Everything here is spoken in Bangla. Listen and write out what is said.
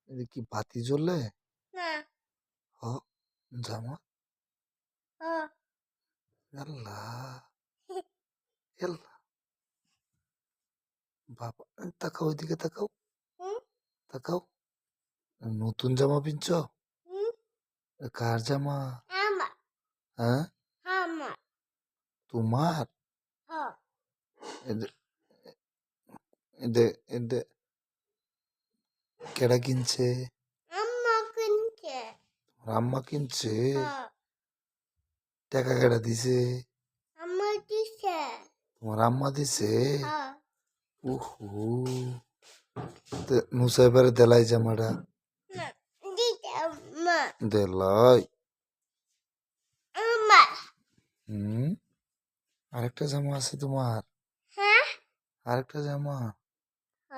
এটা কি বাতি জ্বলে? না। হ জামা ও আল্লাহ আল্লাহ বাবা তাকাও ওইদিকে তাকাও হুম তাকাও নতুন জামা পিনছ হুম কার জামা আমার হ্যাঁ আমার তোমার হ এদে এদে এদে কেডা কিনছে আম্মা কিনছে তোমার আম্মা কিনছে হ টাকা কেডা দিছে আম্মা দিছে তোমার আম্মা দিছে হ উহু নুসাইবারে দেলাই জামাটা না দিছে আম্মা দেলাই আমার হুম আরেকটা জামা আছে তোমার হ্যাঁ আরেকটা জামা হ